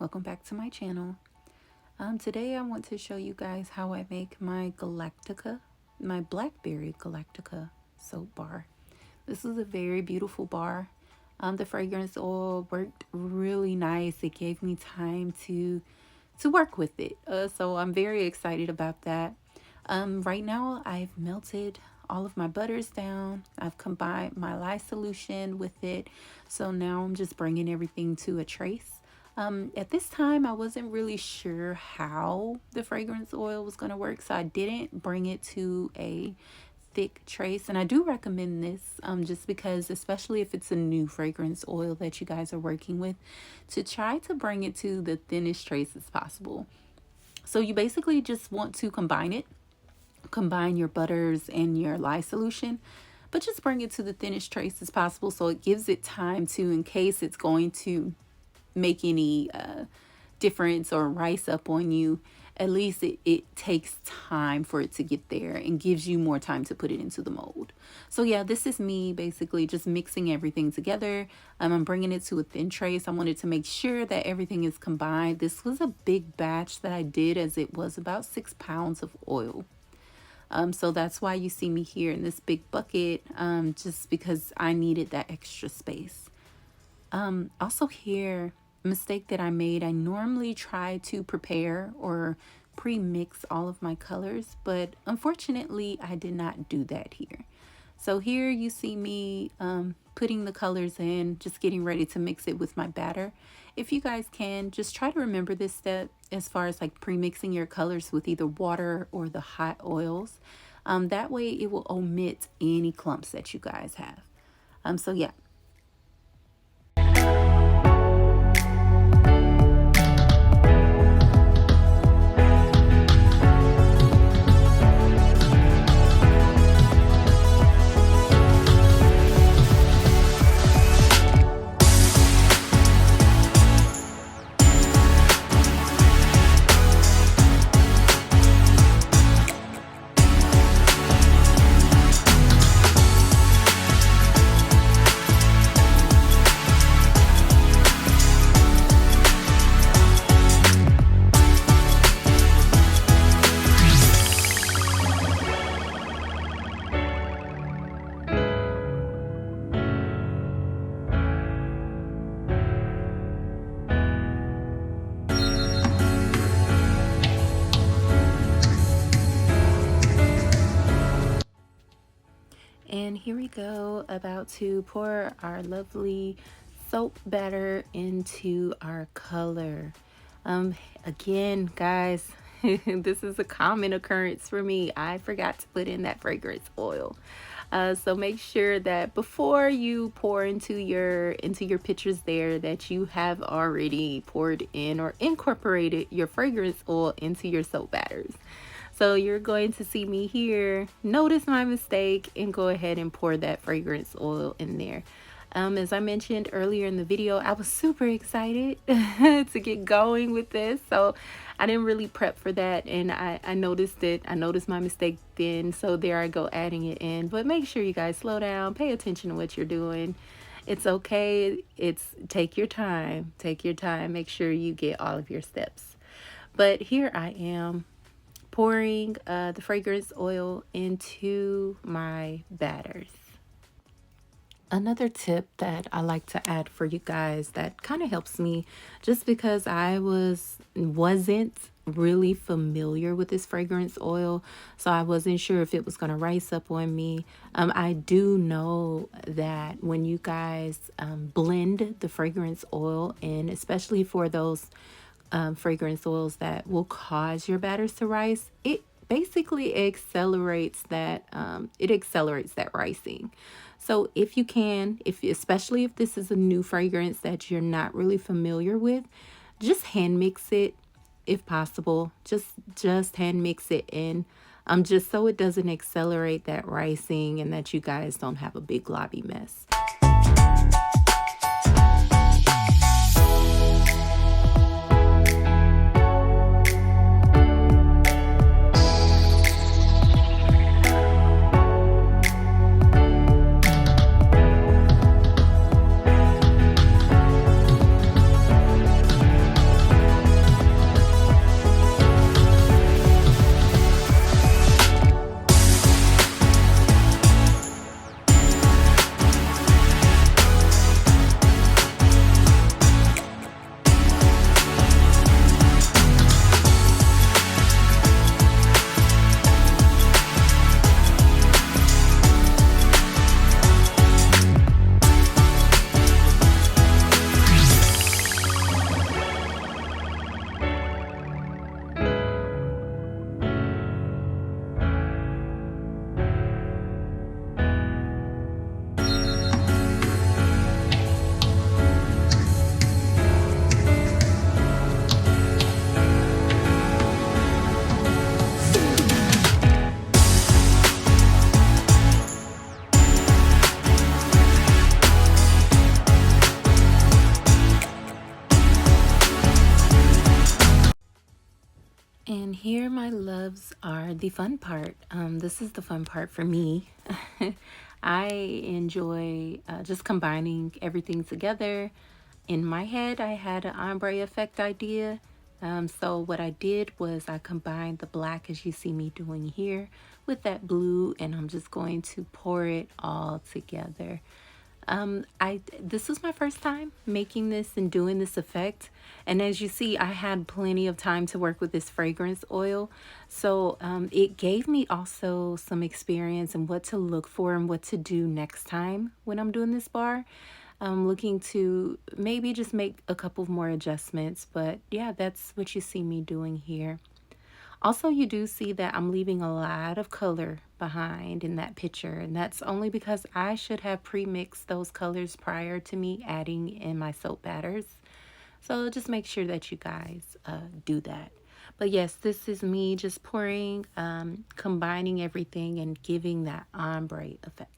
welcome back to my channel. Today I want to show you guys how I make my Galactica, my BlackBerry Galactica soap bar. This is a very beautiful bar. The fragrance oil worked really nice. It gave me time to work with it, so I'm very excited about that. Right now I've melted all of my butters down. I've combined my lye solution with it, so now I'm just bringing everything to a trace. At this time I wasn't really sure how the fragrance oil was going to work, so I didn't bring it to a thick trace, and I do recommend this just because, especially if it's a new fragrance oil that you guys are working with, to try to bring it to the thinnest trace as possible. So you basically just want to combine your butters and your lye solution, but just bring it to the thinnest trace as possible, so it gives it time to, in case it's going to make any difference or rise up on you, at least it takes time for it to get there and gives you more time to put it into the mold. So yeah, this is me basically just mixing everything together. I'm bringing it to a thin trace. I wanted to make sure that everything is combined. This was a big batch that I did, as it was about 6 pounds of oil. So that's why you see me here in this big bucket, just because I needed that extra space. Also here, mistake that I made, I normally try to prepare or pre-mix all of my colors, but unfortunately I did not do that here. So here you see me putting the colors in, just getting ready to mix it with my batter. If you guys can, just try to remember this step as far as like pre-mixing your colors with either water or the hot oils. That way it will omit any clumps that you guys have. So yeah. And here we go, about to pour our lovely soap batter into our color. Again, guys, this is a common occurrence for me. I forgot to put in that fragrance oil. So make sure that before you pour into your pitchers there, that you have already poured in or incorporated your fragrance oil into your soap batters. So you're going to see me here notice my mistake and go ahead and pour that fragrance oil in there. As I mentioned earlier in the video, I was super excited to get going with this, so I didn't really prep for that, and I noticed it. I noticed my mistake then, so there I go adding it in. But make sure you guys slow down, pay attention to what you're doing. It's okay. Take your time. Take your time. Make sure you get all of your steps. But here I am, pouring the fragrance oil into my batters. Another tip that I like to add for you guys that kind of helps me, just because I wasn't really familiar with this fragrance oil, so I wasn't sure if it was going to rise up on me. I do know that when you guys blend the fragrance oil in, especially for those fragrance oils that will cause your batters to rise, it basically accelerates that rising. So if you can, especially if this is a new fragrance that you're not really familiar with, just hand mix it if possible. Just hand mix it in, just so it doesn't accelerate that rising and that you guys don't have a big globby mess. here, my loves, are the fun part. This is the fun part for me. I enjoy just combining everything together. In my head, I had an ombre effect idea. So what I did was I combined the black, as you see me doing here, with that blue, and I'm just going to pour it all together. This was my first time making this and doing this effect, and as you see, I had plenty of time to work with this fragrance oil, so it gave me also some experience and what to look for and what to do next time when I'm doing this bar. I'm looking to maybe just make a couple more adjustments, but yeah, that's what you see me doing here. Also, you do see that I'm leaving a lot of color behind in that picture, and that's only because I should have pre-mixed those colors prior to me adding in my soap batters. So just make sure that you guys do that. But yes, this is me just pouring, combining everything and giving that ombre effect.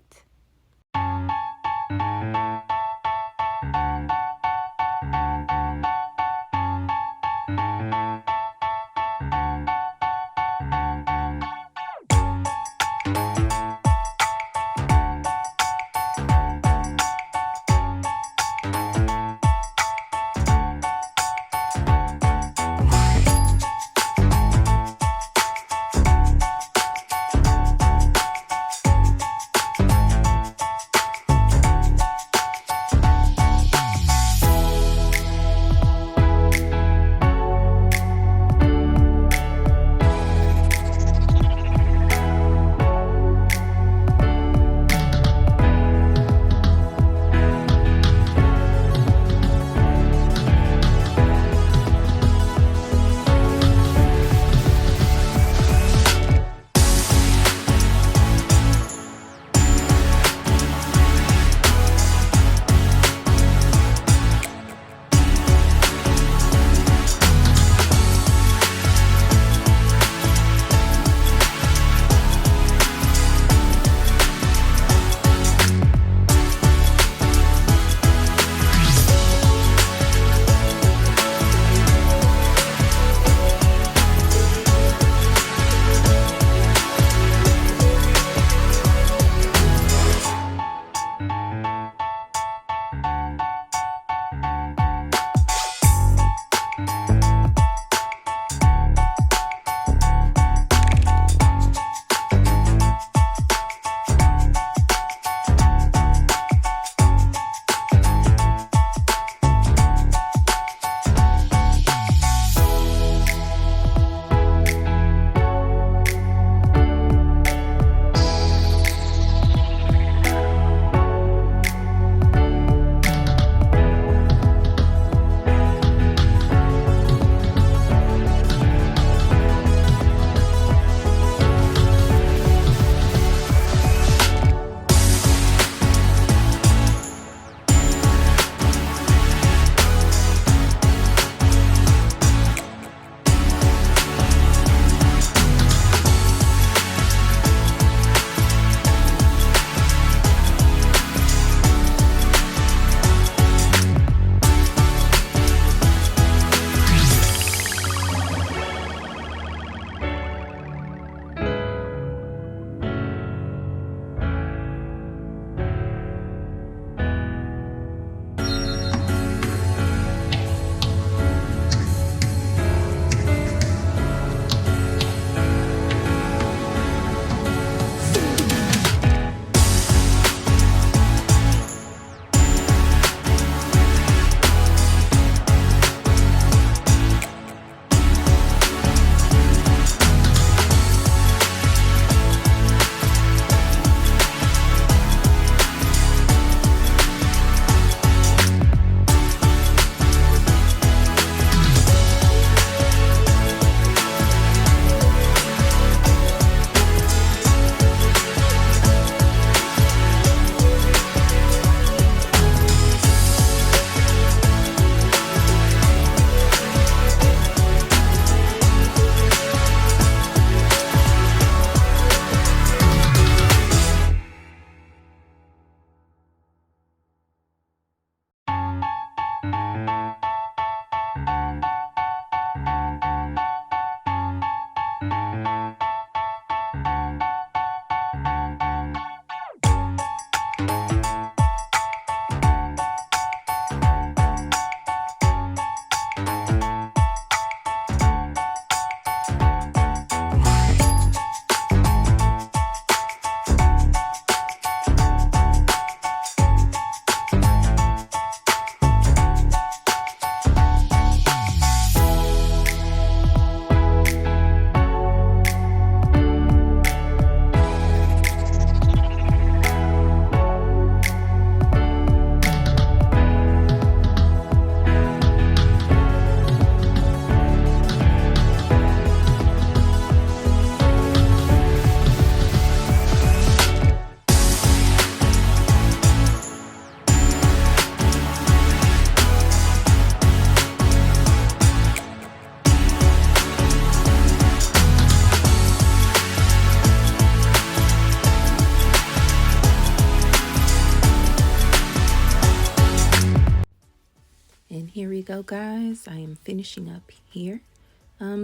go, guys. I am finishing up here.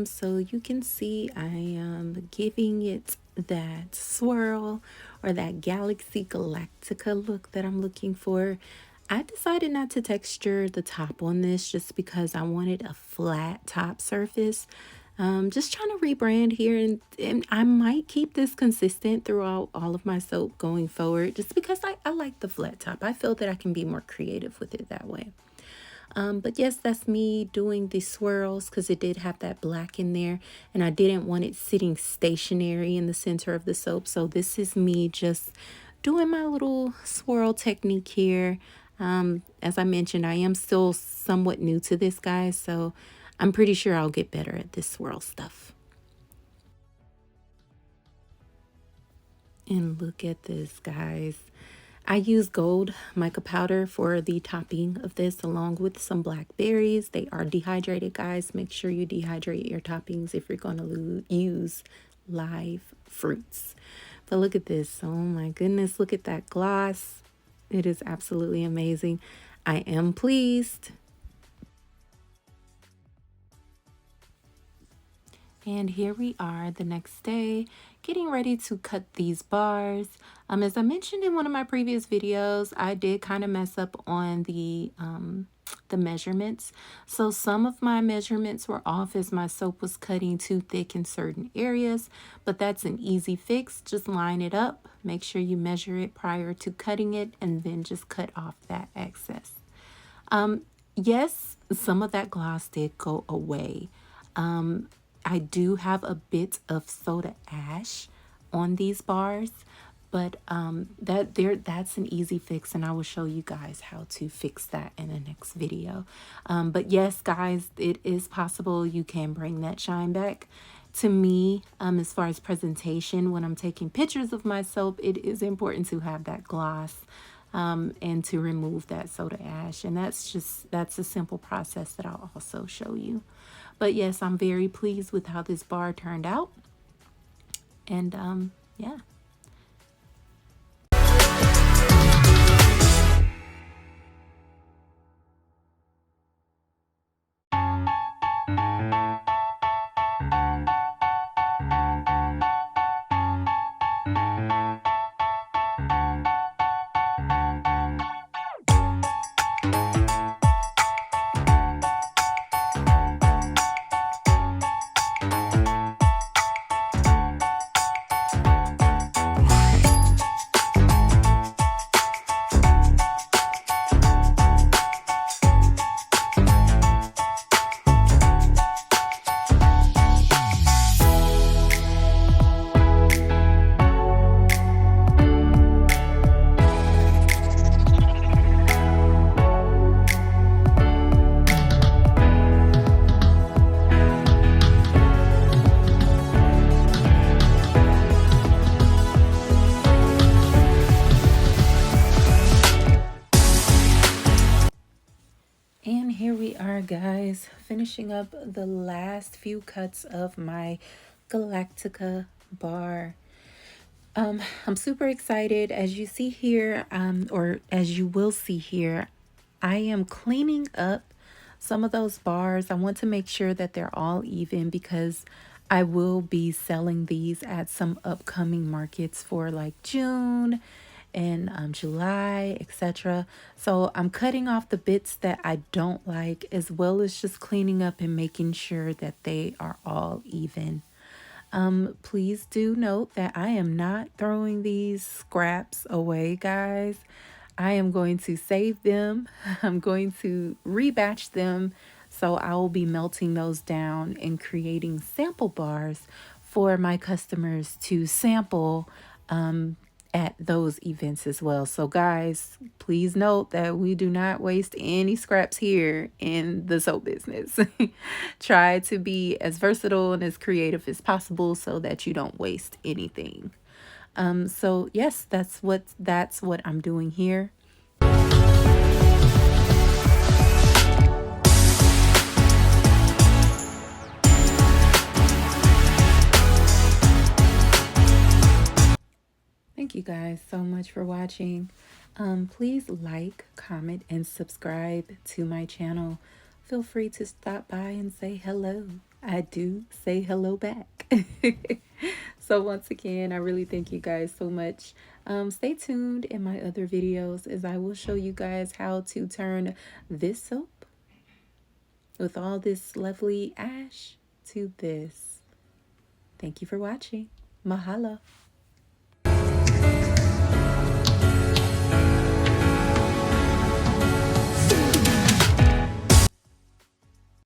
So you can see I am giving it that swirl or that Galaxy Galactica look that I'm looking for. I decided not to texture the top on this just because I wanted a flat top surface. Just trying to rebrand here, and I might keep this consistent throughout all of my soap going forward just because I like the flat top. I feel that I can be more creative with it that way. But yes, that's me doing the swirls because it did have that black in there and I didn't want it sitting stationary in the center of the soap. So this is me just doing my little swirl technique here. As I mentioned, I am still somewhat new to this, guys, so I'm pretty sure I'll get better at this swirl stuff. And look at this, guys. I use gold mica powder for the topping of this along with some blackberries. They are dehydrated, guys. Make sure you dehydrate your toppings if you're going to use live fruits. But look at this. Oh my goodness. Look at that gloss. It is absolutely amazing. I am pleased. And here we are the next day, getting ready to cut these bars. As I mentioned in one of my previous videos, I did kind of mess up on the measurements. So some of my measurements were off as my soap was cutting too thick in certain areas, but that's an easy fix. Just line it up, make sure you measure it prior to cutting it, and then just cut off that excess. Yes, some of that gloss did go away. I do have a bit of soda ash on these bars, but that's an easy fix, and I will show you guys how to fix that in the next video. But yes, guys, it is possible you can bring that shine back. To me, as far as presentation, when I'm taking pictures of my soap, it is important to have that gloss and to remove that soda ash. And that's a simple process that I'll also show you. But yes, I'm very pleased with how this bar turned out. And yeah. And here we are, guys, finishing up the last few cuts of my Galactica bar. I'm super excited. As you see here, or as you will see here, I am cleaning up some of those bars. I want to make sure that they're all even because I will be selling these at some upcoming markets for like June and July, etc. So I'm cutting off the bits that I don't like, as well as just cleaning up and making sure that they are all even. Please do note that I am not throwing these scraps away, guys. I am going to save them. I'm going to rebatch them. So I will be melting those down and creating sample bars for my customers to sample at those events as well. So guys, please note that we do not waste any scraps here in the soap business. Try to be as versatile and as creative as possible so that you don't waste anything. So yes, that's what I'm doing here. Thank you guys so much for watching. Please like, comment, and subscribe to my channel. feel free to stop by and say hello. I do say hello back. So once again, I really thank you guys so much. Stay tuned in my other videos as I will show you guys how to turn this soap with all this lovely ash to this. Thank you for watching. Mahalo.